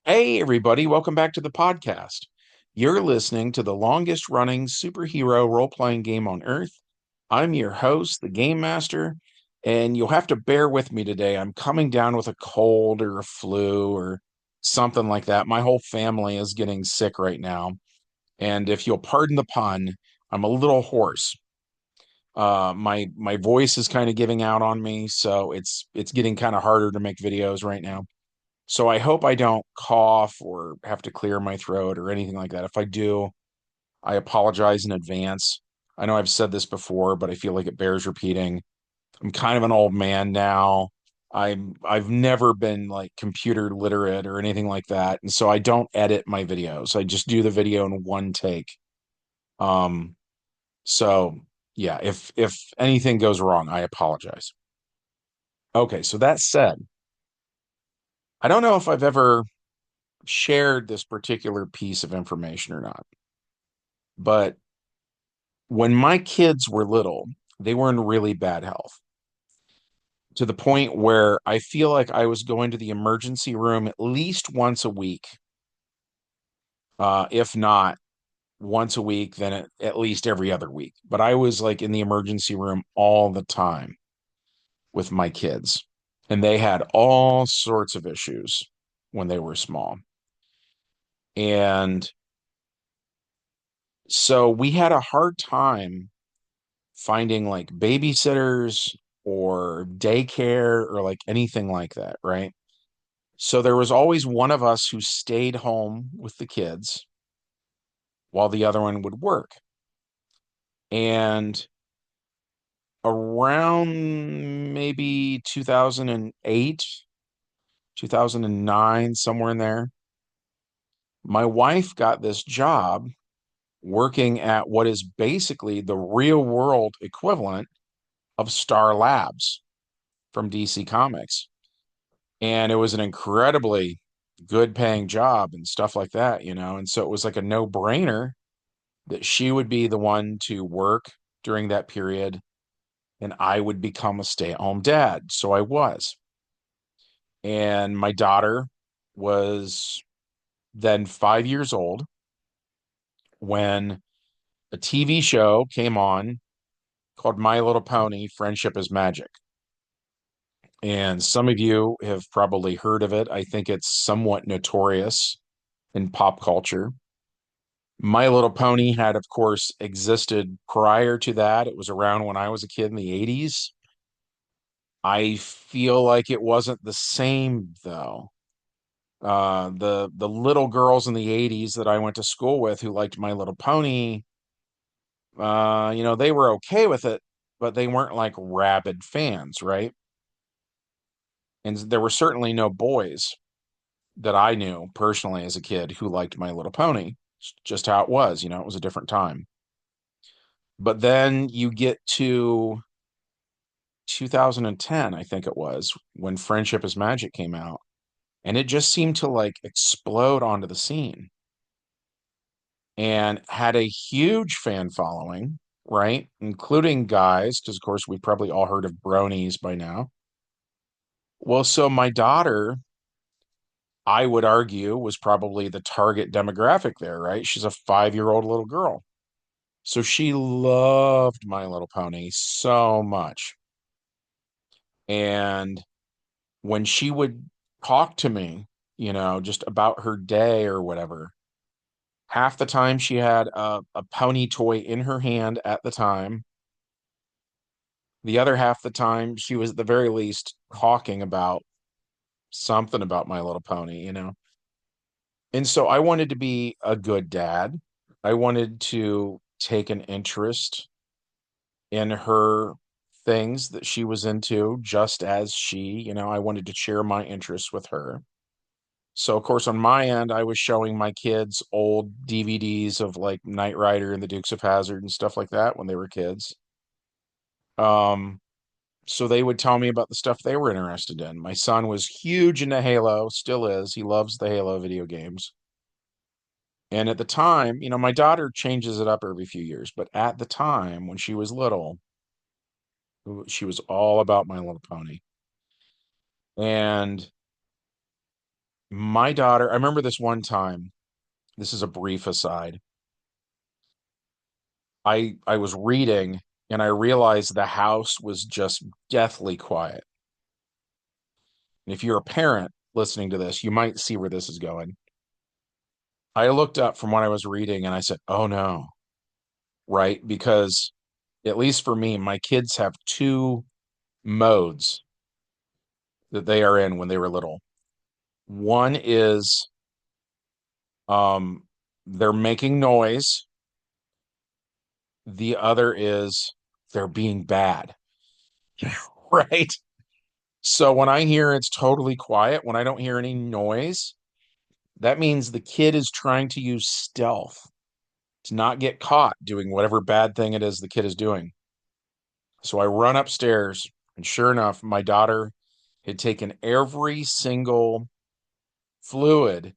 Hey, everybody, welcome back to the podcast. You're listening to the longest running superhero role playing game on Earth. I'm your host, the Game Master, and you'll have to bear with me today. I'm coming down with a cold or a flu or something like that. My whole family is getting sick right now. And if you'll pardon the pun, I'm a little hoarse. My voice is kind of giving out on me, so it's getting kind of harder to make videos right now. So I hope I don't cough or have to clear my throat or anything like that. If I do, I apologize in advance. I know I've said this before, but I feel like it bears repeating. I'm kind of an old man now. I've never been like computer literate or anything like that, and so I don't edit my videos. I just do the video in one take. Um, so yeah, if anything goes wrong, I apologize. Okay, so that said, I don't know if I've ever shared this particular piece of information or not. But when my kids were little, they were in really bad health to the point where I feel like I was going to the emergency room at least once a week. If not once a week, then at least every other week. But I was like in the emergency room all the time with my kids, and they had all sorts of issues when they were small. And so we had a hard time finding like babysitters or daycare or like anything like that, right? So there was always one of us who stayed home with the kids while the other one would work. And around maybe 2008, 2009, somewhere in there, my wife got this job working at what is basically the real world equivalent of Star Labs from DC Comics. And it was an incredibly good paying job and stuff like that. And so it was like a no-brainer that she would be the one to work during that period and I would become a stay-at-home dad. So I was. And my daughter was then 5 years old when a TV show came on called My Little Pony: Friendship is Magic. And some of you have probably heard of it. I think it's somewhat notorious in pop culture. My Little Pony had, of course, existed prior to that. It was around when I was a kid in the 80s. I feel like it wasn't the same though. The little girls in the 80s that I went to school with who liked My Little Pony, they were okay with it, but they weren't like rabid fans, right? And there were certainly no boys that I knew personally as a kid who liked My Little Pony. It's just how it was, it was a different time. But then you get to 2010, I think it was, when Friendship is Magic came out, and it just seemed to like explode onto the scene and had a huge fan following, right? Including guys, because of course we've probably all heard of bronies by now. Well, so my daughter, I would argue, was probably the target demographic there, right? She's a 5-year-old little girl. So she loved My Little Pony so much. And when she would talk to me, just about her day or whatever, half the time she had a pony toy in her hand at the time. The other half the time she was at the very least talking about something about My Little Pony. And so I wanted to be a good dad. I wanted to take an interest in her things that she was into, just as I wanted to share my interests with her. So, of course, on my end, I was showing my kids old DVDs of like Knight Rider and the Dukes of Hazzard and stuff like that when they were kids. Um, so they would tell me about the stuff they were interested in. My son was huge into Halo, still is. He loves the Halo video games. And at the time, my daughter changes it up every few years, but at the time when she was little, she was all about My Little Pony. And My daughter, I remember this one time, this is a brief aside. I was reading and I realized the house was just deathly quiet. And if you're a parent listening to this, you might see where this is going. I looked up from what I was reading and I said, "Oh no." Right? Because at least for me, my kids have two modes that they are in when they were little. One is um they're making noise. The other is they're being bad. Right? So when I hear it's totally quiet, when I don't hear any noise, that means the kid is trying to use stealth to not get caught doing whatever bad thing it is the kid is doing. So I run upstairs, and sure enough, my daughter had taken every single fluid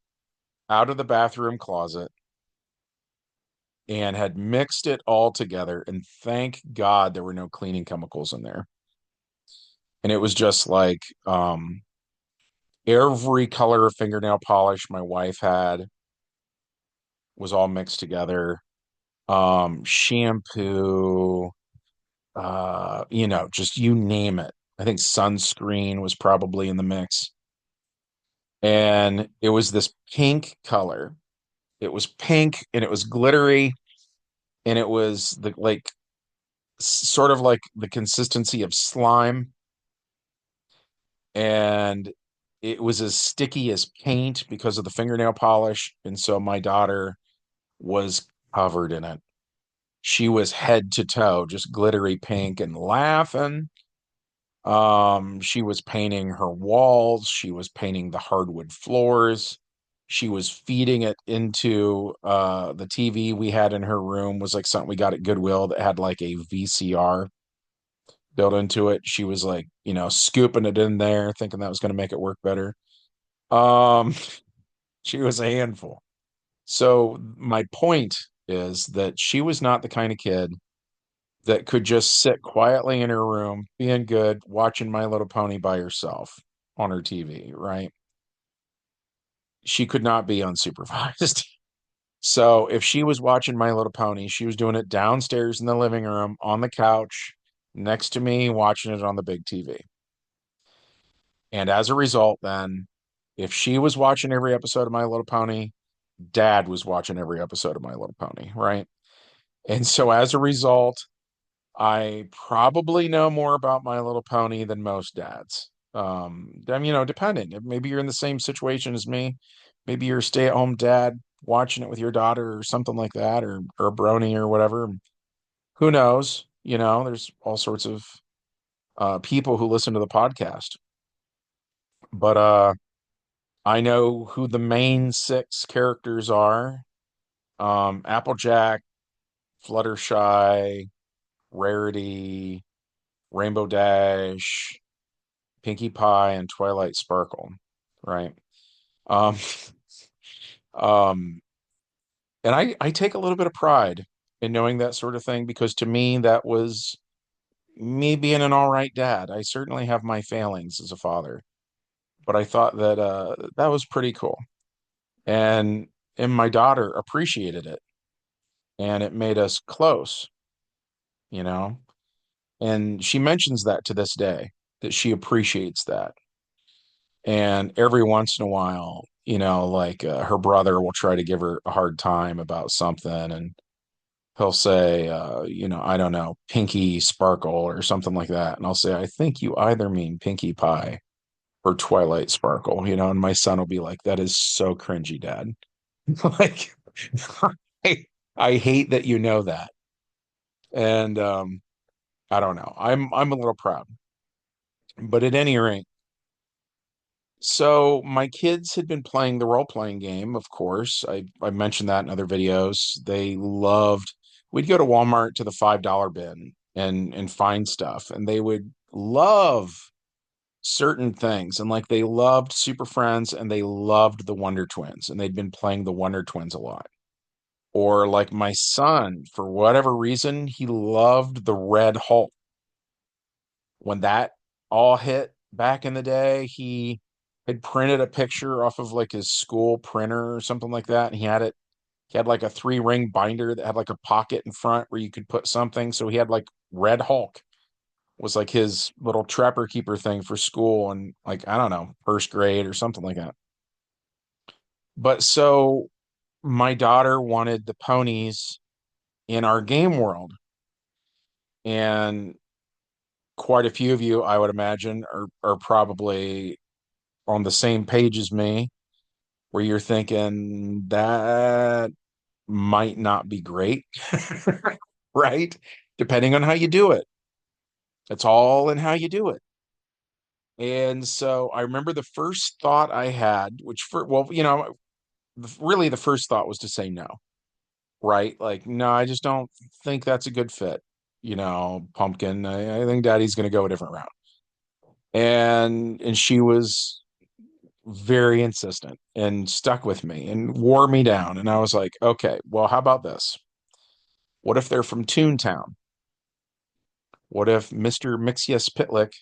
out of the bathroom closet and had mixed it all together. And thank God there were no cleaning chemicals in there. And it was just like every color of fingernail polish my wife had was all mixed together. Shampoo, just you name it. I think sunscreen was probably in the mix. And it was this pink color. It was pink and it was glittery and it was the like sort of like the consistency of slime and it was as sticky as paint because of the fingernail polish. And so my daughter was covered in it. She was head to toe, just glittery pink and laughing. She was painting her walls, she was painting the hardwood floors. She was feeding it into the TV we had in her room was like something we got at Goodwill that had like a VCR built into it. She was like, scooping it in there, thinking that was going to make it work better. Um, she was a handful. So my point is that she was not the kind of kid that could just sit quietly in her room, being good, watching My Little Pony by herself on her TV, right? She could not be unsupervised. So if she was watching My Little Pony, she was doing it downstairs in the living room on the couch next to me, watching it on the big TV. And as a result, then, if she was watching every episode of My Little Pony, dad was watching every episode of My Little Pony, right? And so as a result, I probably know more about My Little Pony than most dads. Depending. Maybe you're in the same situation as me. Maybe you're a stay-at-home dad watching it with your daughter or something like that, or a brony or whatever. Who knows? There's all sorts of people who listen to the podcast. But I know who the main six characters are. Applejack, Fluttershy, Rarity, Rainbow Dash, Pinkie Pie, and Twilight Sparkle, right? Um, um, and I take a little bit of pride in knowing that sort of thing because to me that was me being an all right dad. I certainly have my failings as a father, but I thought that that was pretty cool. And and my daughter appreciated it and it made us close, you know? And she mentions that to this day, that she appreciates that. And every once in a while, like her brother will try to give her a hard time about something, and he'll say, I don't know, Pinky Sparkle or something like that. And I'll say, I think you either mean Pinkie Pie or Twilight Sparkle, and my son will be like, that is so cringy, Dad. Like, I, I hate that you know that. And I don't know. I'm a little proud. But at any rate, so my kids had been playing the role-playing game, of course. I mentioned that in other videos. They loved, we'd go to Walmart to the $5 bin and find stuff, and they would love certain things. And like they loved Super Friends and they loved the Wonder Twins, and they'd been playing the Wonder Twins a lot. Or like my son, for whatever reason, he loved the Red Hulk. When that all hit back in the day, he had printed a picture off of like his school printer or something like that, and he had like a three-ring binder that had like a pocket in front where you could put something. So he had like Red Hulk was like his little trapper keeper thing for school, and like I don't know, first grade or something like that. But so my daughter wanted the ponies in our game world, and quite a few of you, I would imagine, are probably on the same page as me, where you're thinking that might not be great, right? Depending on how you do it. It's all in how you do it. And so I remember the first thought I had, which for, well, really the first thought was to say no, right? Like, no, I just don't think that's a good fit. Pumpkin, I think daddy's going to go a different route. And she was very insistent and stuck with me and wore me down. And I was like, okay, well, how about this? What if they're from Toontown? What if Mr. Mixius Pitlick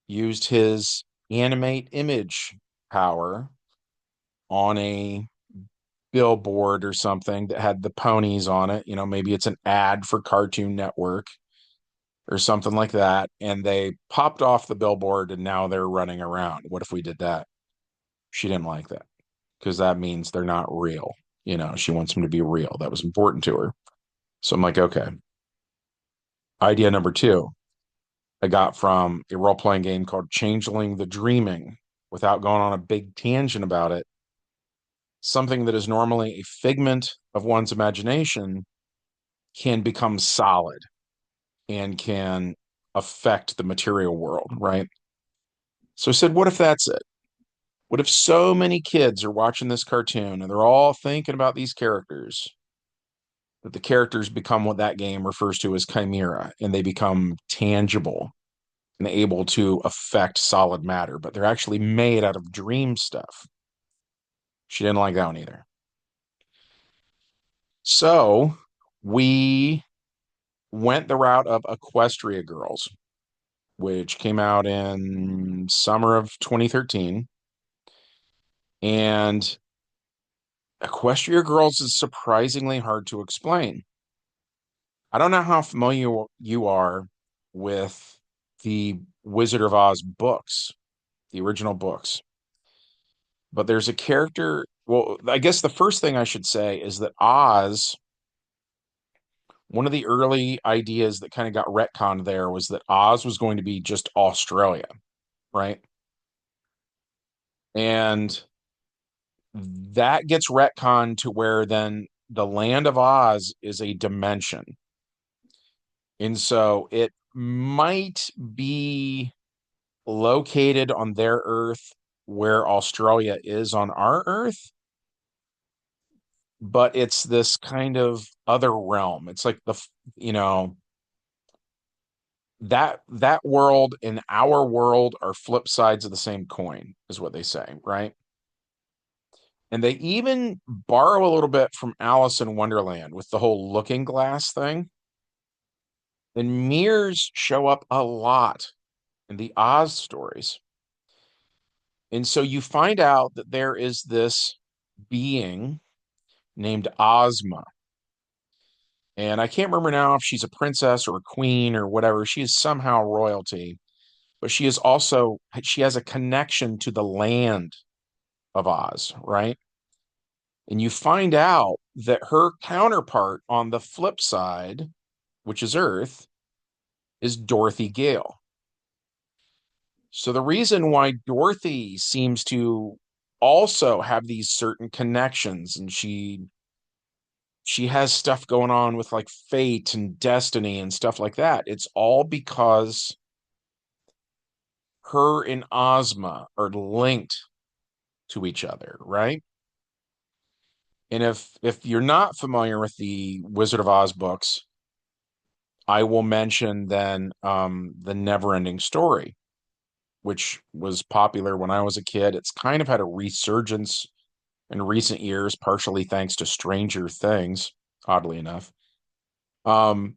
used his animate image power on a billboard or something that had the ponies on it? Maybe it's an ad for Cartoon Network or something like that. And they popped off the billboard and now they're running around. What if we did that? She didn't like that because that means they're not real. She wants them to be real. That was important to her. So I'm like, okay. Idea number two, I got from a role playing game called Changeling the Dreaming, without going on a big tangent about it. Something that is normally a figment of one's imagination can become solid and can affect the material world, right? So I said, what if that's it? What if so many kids are watching this cartoon and they're all thinking about these characters, that the characters become what that game refers to as chimera, and they become tangible and able to affect solid matter, but they're actually made out of dream stuff? She didn't like that one either. So we went the route of Equestria Girls, which came out in summer of 2013. And Equestria Girls is surprisingly hard to explain. I don't know how familiar you are with the Wizard of Oz books, the original books, but there's a character. Well, I guess the first thing I should say is that Oz, one of the early ideas that kind of got retconned there was that Oz was going to be just Australia, right? And that gets retconned to where then the land of Oz is a dimension. And so it might be located on their Earth where Australia is on our Earth, but it's this kind of other realm. It's like you know, that world and our world are flip sides of the same coin, is what they say, right? And they even borrow a little bit from Alice in Wonderland with the whole looking glass thing. And mirrors show up a lot in the Oz stories. And so you find out that there is this being named Ozma. And I can't remember now if she's a princess or a queen or whatever. She is somehow royalty, but she has a connection to the land of Oz, right? And you find out that her counterpart on the flip side, which is Earth, is Dorothy Gale. So the reason why Dorothy seems to also have these certain connections, and she has stuff going on with like fate and destiny and stuff like that, it's all because her and Ozma are linked to each other, right? And if you're not familiar with the Wizard of Oz books, I will mention then the Never-Ending Story, which was popular when I was a kid. It's kind of had a resurgence in recent years, partially thanks to Stranger Things, oddly enough. Um,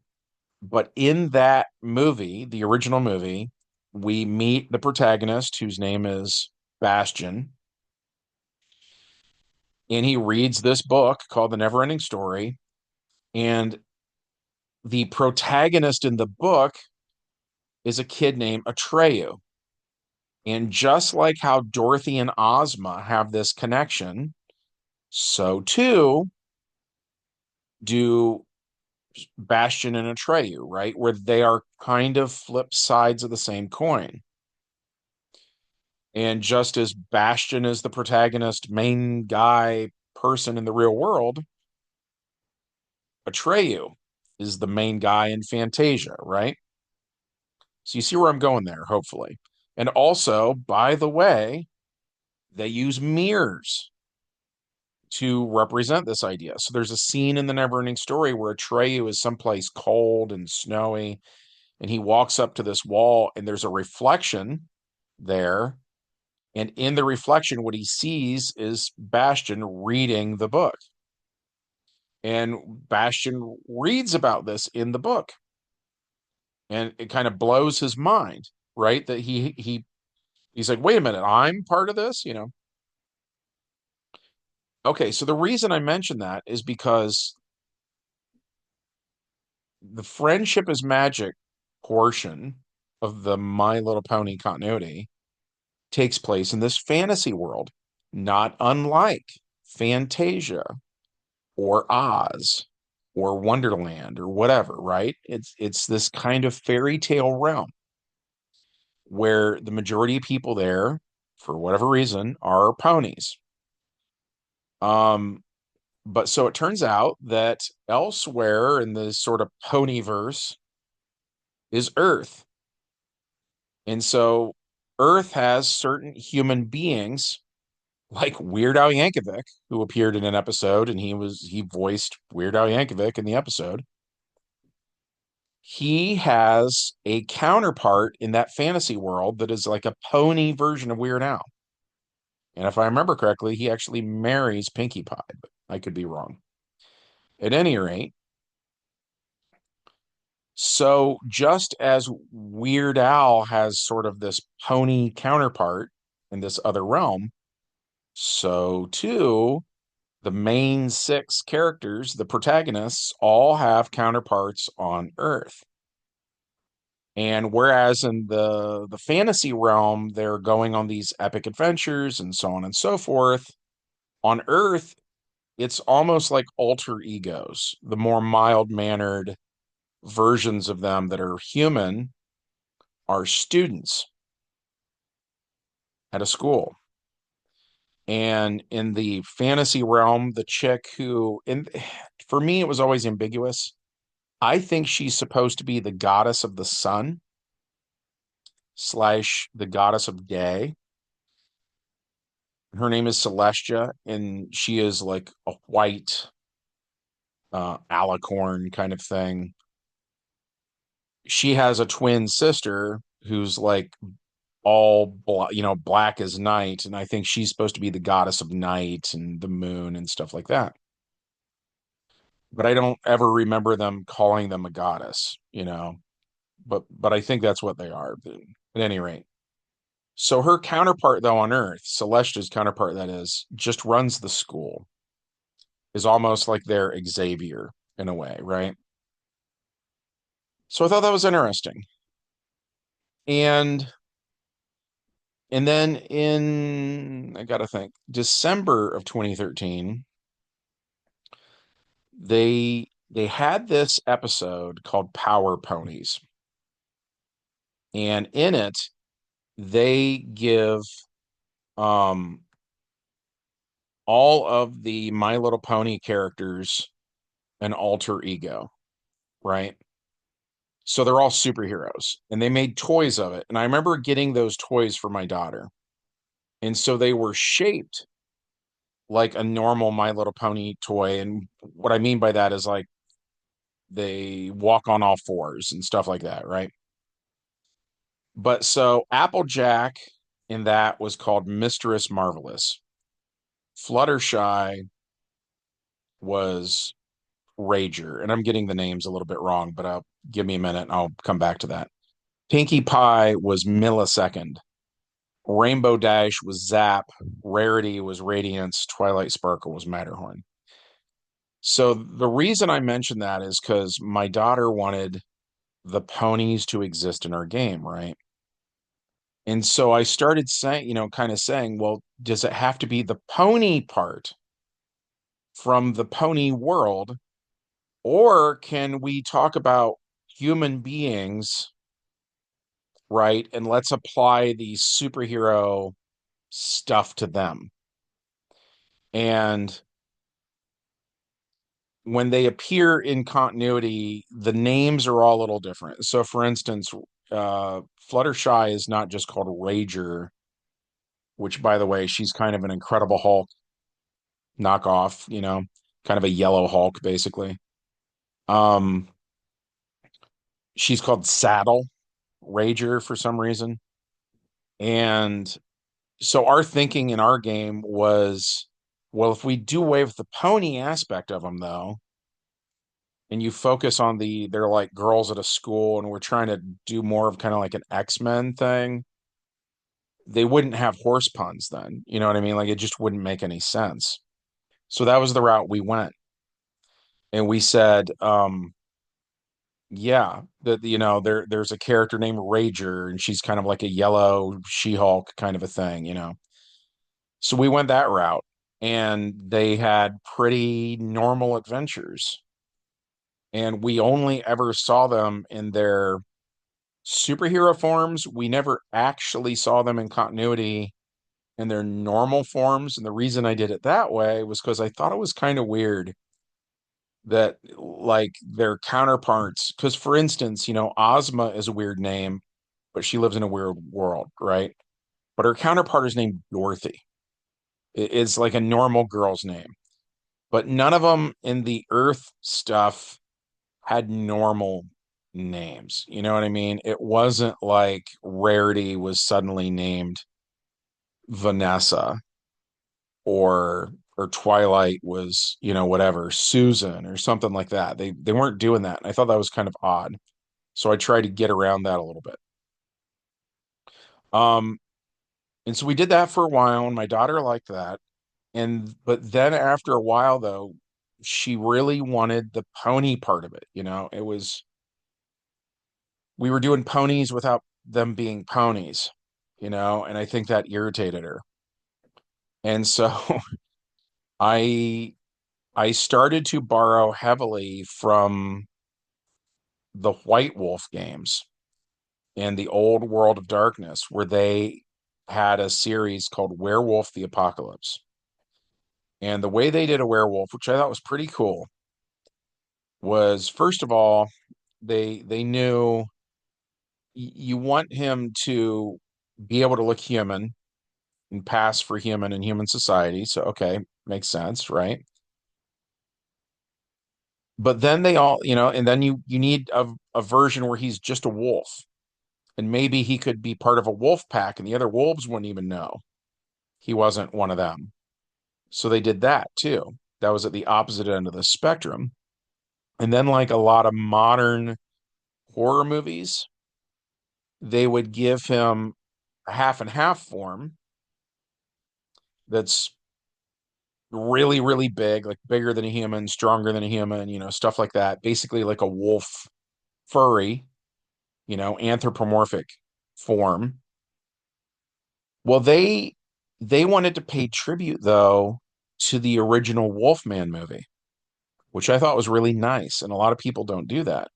but in that movie, the original movie, we meet the protagonist whose name is Bastion, and he reads this book called The Neverending Story. And the protagonist in the book is a kid named Atreyu. And just like how Dorothy and Ozma have this connection, so too do Bastion and Atreyu, right? Where they are kind of flip sides of the same coin. And just as Bastion is the protagonist, main guy person in the real world, Atreyu is the main guy in Fantasia, right? So you see where I'm going there, hopefully. And also, by the way, they use mirrors to represent this idea. So there's a scene in the Neverending Story where Atreyu is someplace cold and snowy, and he walks up to this wall, and there's a reflection there. And in the reflection, what he sees is Bastion reading the book. And Bastion reads about this in the book. And it kind of blows his mind, right? That he's like, wait a minute, I'm part of this, you know? Okay, so the reason I mention that is because the friendship is magic portion of the My Little Pony continuity takes place in this fantasy world, not unlike Fantasia or Oz or Wonderland or whatever, right? It's this kind of fairy tale realm where the majority of people there, for whatever reason, are ponies. Um, but so it turns out that elsewhere in the sort of ponyverse is Earth. And so Earth has certain human beings like Weird Al Yankovic, who appeared in an episode and he voiced Weird Al Yankovic in the episode. He has a counterpart in that fantasy world that is like a pony version of Weird Al. And if I remember correctly, he actually marries Pinkie Pie, but I could be wrong. At any rate, so just as Weird Al has sort of this pony counterpart in this other realm, so too the main six characters, the protagonists, all have counterparts on Earth. And whereas in the fantasy realm, they're going on these epic adventures and so on and so forth, on Earth, it's almost like alter egos, the more mild-mannered versions of them that are human are students at a school. And in the fantasy realm, the chick who, and for me, it was always ambiguous. I think she's supposed to be the goddess of the sun slash the goddess of day. Her name is Celestia, and she is like a white alicorn kind of thing. She has a twin sister who's like black as night, and I think she's supposed to be the goddess of night and the moon and stuff like that. But I don't ever remember them calling them a goddess, you know. But I think that's what they are. At any rate. So her counterpart though on Earth, Celestia's counterpart that is, just runs the school. Is almost like their Xavier in a way, right? So I thought that was interesting. And then in I gotta think, December of 2013, they had this episode called Power Ponies. And in it, they give um all of the My Little Pony characters an alter ego, right? So they're all superheroes and they made toys of it. And I remember getting those toys for my daughter. And so they were shaped like a normal My Little Pony toy. And what I mean by that is like they walk on all fours and stuff like that, right? But so Applejack in that was called Mistress Marvelous. Fluttershy was Rager, and I'm getting the names a little bit wrong, but give me a minute and I'll come back to that. Pinkie Pie was Millisecond. Rainbow Dash was Zap, Rarity was Radiance, Twilight Sparkle was Matterhorn. So the reason I mentioned that is because my daughter wanted the ponies to exist in our game, right? And so I started saying, kind of saying, well, does it have to be the pony part from the pony world, or can we talk about human beings, right? And let's apply the superhero stuff to them. And when they appear in continuity, the names are all a little different. So, for instance, Fluttershy is not just called Rager, which, by the way, she's kind of an Incredible Hulk knockoff, kind of a yellow Hulk, basically. Um, she's called Saddle Rager for some reason. And so our thinking in our game was, well, if we do away with the pony aspect of them, though, and you focus on they're like girls at a school, and we're trying to do more of kind of like an X-Men thing, they wouldn't have horse puns then. You know what I mean? Like it just wouldn't make any sense. So that was the route we went. And we said, yeah, that there's a character named Rager, and she's kind of like a yellow She-Hulk kind of a thing. So we went that route, and they had pretty normal adventures. And we only ever saw them in their superhero forms. We never actually saw them in continuity in their normal forms. And the reason I did it that way was because I thought it was kind of weird that like their counterparts, because for instance, Ozma is a weird name, but she lives in a weird world, right? But her counterpart is named Dorothy. It's like a normal girl's name. But none of them in the Earth stuff had normal names. You know what I mean? It wasn't like Rarity was suddenly named Vanessa, or Twilight was, whatever, Susan or something like that. They weren't doing that. And I thought that was kind of odd. So I tried to get around that a little bit. Um, and so we did that for a while, and my daughter liked that. But then after a while though, she really wanted the pony part of it. We were doing ponies without them being ponies, and I think that irritated her. And so I I started to borrow heavily from the White Wolf games and the old World of Darkness, where they had a series called Werewolf the Apocalypse. And the way they did a werewolf, which I thought was pretty cool, was first of all, they knew you want him to be able to look human and pass for human in human society. So, okay, makes sense, right? But then they all, and then you need a version where he's just a wolf. And maybe he could be part of a wolf pack and the other wolves wouldn't even know he wasn't one of them. So they did that too. That was at the opposite end of the spectrum. And then, like a lot of modern horror movies, they would give him a half and half form that's really, really big, like bigger than a human, stronger than a human, stuff like that. Basically, like a wolf furry, anthropomorphic form. Well, they wanted to pay tribute though to the original Wolfman movie, which I thought was really nice, and a lot of people don't do that.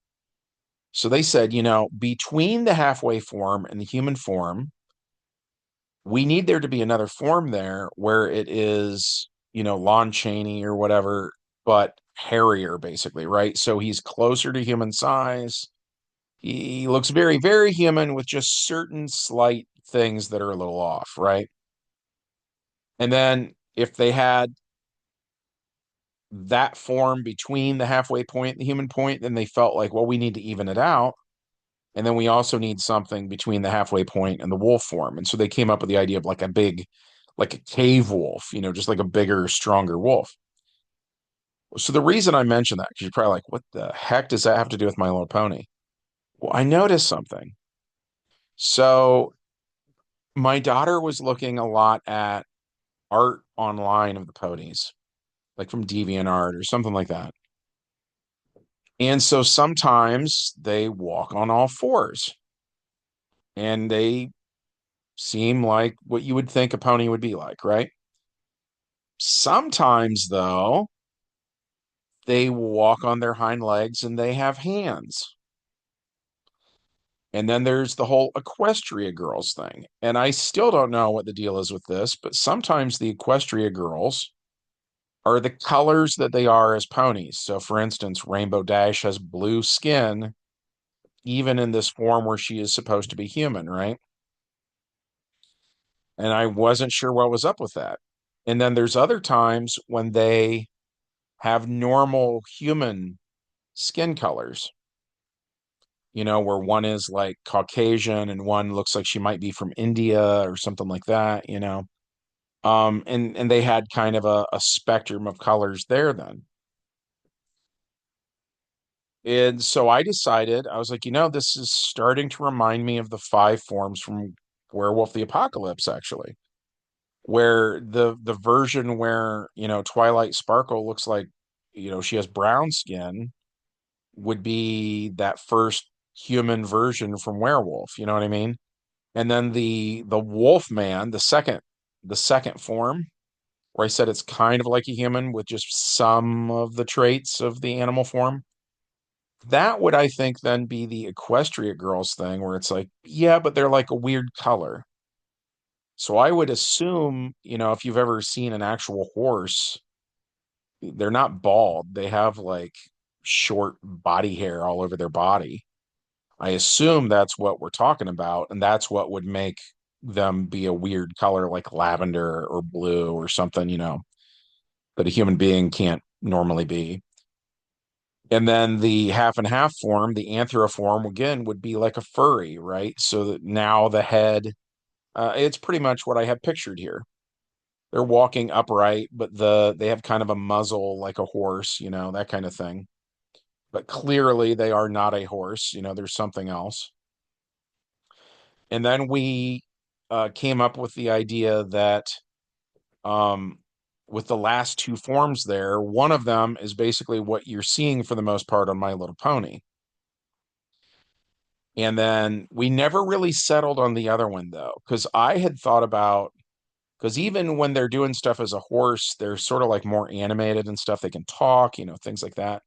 So they said, between the halfway form and the human form, we need there to be another form there where it is, Lon Chaney or whatever, but hairier, basically, right? So he's closer to human size. He looks very, very human with just certain slight things that are a little off, right? And then if they had that form between the halfway point and the human point, then they felt like, well, we need to even it out. And then we also need something between the halfway point and the wolf form. And so they came up with the idea of like a big, like a cave wolf, just like a bigger, stronger wolf. So the reason I mention that, because you're probably like, what the heck does that have to do with My Little Pony? Well, I noticed something. So My daughter was looking a lot at art online of the ponies, like from DeviantArt or something like that. And so sometimes they walk on all fours and they seem like what you would think a pony would be like, right? Sometimes, though, they walk on their hind legs and they have hands. And then there's the whole Equestria girls thing. And I still don't know what the deal is with this, but sometimes the Equestria girls are the colors that they are as ponies. So, for instance, Rainbow Dash has blue skin, even in this form where she is supposed to be human, right? And I wasn't sure what was up with that. And then there's other times when they have normal human skin colors, where one is like Caucasian and one looks like she might be from India or something like that. And they had kind of a spectrum of colors there then. And so I decided, I was like, this is starting to remind me of the five forms from Werewolf the Apocalypse, actually, where the version where, Twilight Sparkle looks like, she has brown skin would be that first human version from Werewolf, you know what I mean? And then the Wolf Man, the second form, where I said it's kind of like a human with just some of the traits of the animal form. That would, I think, then be the Equestria Girls thing, where it's like, yeah, but they're like a weird color. So I would assume, if you've ever seen an actual horse, they're not bald. They have like short body hair all over their body. I assume that's what we're talking about, and that's what would make them be a weird color like lavender or blue or something, that a human being can't normally be. And then the half and half form, the anthroform, again, would be like a furry, right? So that now the head, it's pretty much what I have pictured here. They're walking upright, but they have kind of a muzzle like a horse, that kind of thing. But clearly they are not a horse, there's something else. And then we came up with the idea that um, with the last two forms there, one of them is basically what you're seeing for the most part on My Little Pony. And then we never really settled on the other one though, because I had thought about, because even when they're doing stuff as a horse, they're sort of like more animated and stuff. They can talk, things like that.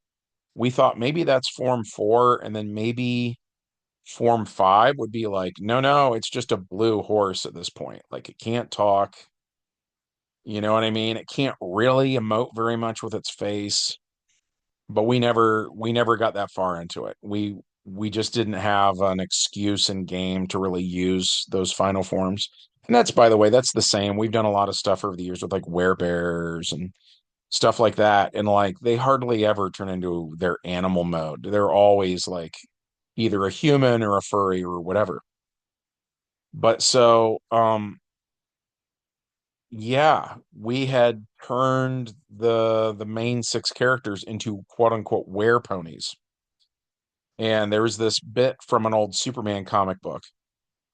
We thought maybe that's form four, and then maybe form five would be like, no, no, it's just a blue horse at this point. Like it can't talk. You know what I mean? It can't really emote very much with its face, but we never got that far into it. We just didn't have an excuse in game to really use those final forms. And that's, by the way, that's the same. We've done a lot of stuff over the years with like werebears and stuff like that. And like they hardly ever turn into their animal mode. They're always like either a human or a furry or whatever. But so yeah, we had turned the main six characters into quote unquote were ponies. And there was this bit from an old Superman comic book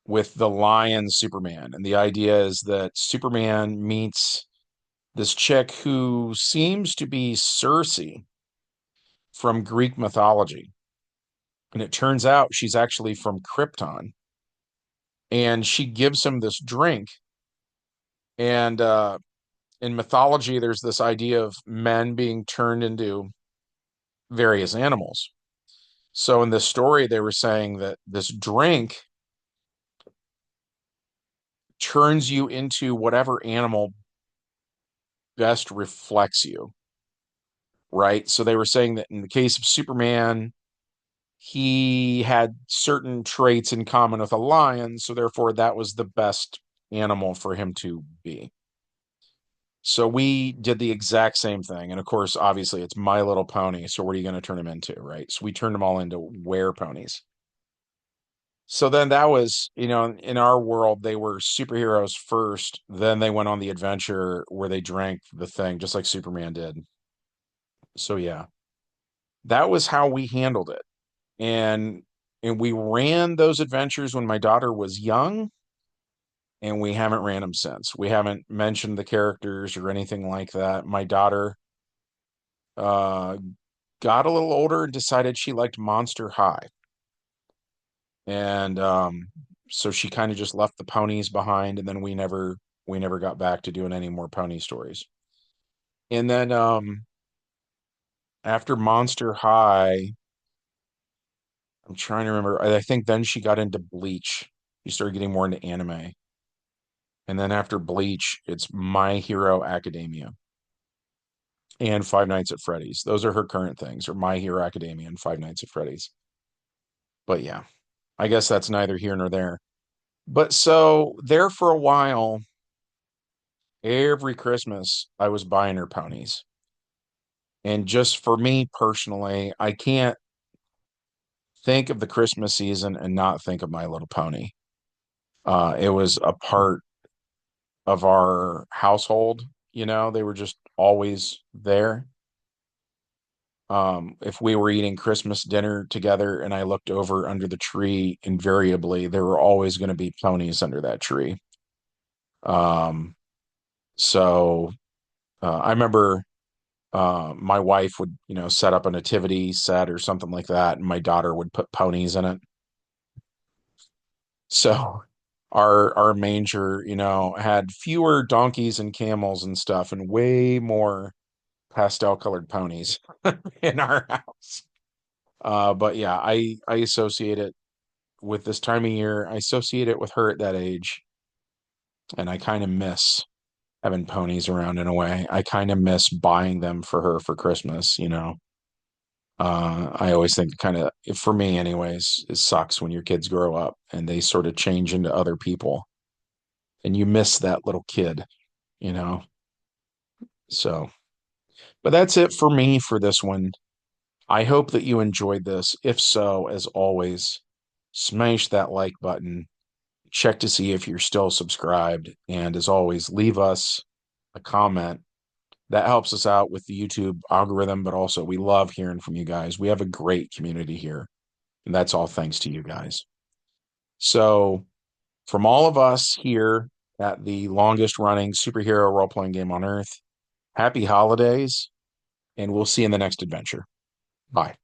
with the lion Superman. And the idea is that Superman meets this chick who seems to be Circe from Greek mythology. And it turns out she's actually from Krypton. And she gives him this drink. And in mythology, there's this idea of men being turned into various animals. So in this story, they were saying that this drink turns you into whatever animal best reflects you, right? So they were saying that in the case of Superman, he had certain traits in common with a lion, so therefore that was the best animal for him to be. So we did the exact same thing. And of course, obviously, it's My Little Pony. So what are you going to turn them into, right? So we turned them all into were ponies. So then that was, in our world, they were superheroes first. Then they went on the adventure where they drank the thing, just like Superman did. So yeah, that was how we handled it. And we ran those adventures when my daughter was young. and we haven't ran them since. We haven't mentioned the characters or anything like that. My daughter uh, got a little older and decided she liked Monster High, and so she kind of just left the ponies behind, and then we never got back to doing any more pony stories. And then after Monster High, I'm trying to remember. I think then she got into Bleach. She started getting more into anime. And then after Bleach, it's My Hero Academia and Five Nights at Freddy's. Those are her current things, or My Hero Academia and Five Nights at Freddy's. But yeah, I guess that's neither here nor there. But so there for a while, every Christmas, I was buying her ponies. And just for me personally, I can't think of the Christmas season and not think of My Little Pony. It was a part of our household. They were just always there. If we were eating Christmas dinner together and I looked over under the tree, invariably there were always going to be ponies under that tree. Um, so I remember my wife would, set up a nativity set or something like that, and my daughter would put ponies in it. So our manger, had fewer donkeys and camels and stuff, and way more pastel colored ponies in our house. But yeah, I associate it with this time of year. I associate it with her at that age, and I kind of miss having ponies around in a way. I kind of miss buying them for her for Christmas. I always think kind of, for me anyways, it sucks when your kids grow up and they sort of change into other people and you miss that little kid, you know? So, but that's it for me for this one. I hope that you enjoyed this. If so, as always, smash that like button, check to see if you're still subscribed, and as always, leave us a comment. That helps us out with the YouTube algorithm, but also we love hearing from you guys. We have a great community here, and that's all thanks to you guys. So, from all of us here at the longest running superhero role playing game on earth, happy holidays, and we'll see you in the next adventure. Bye.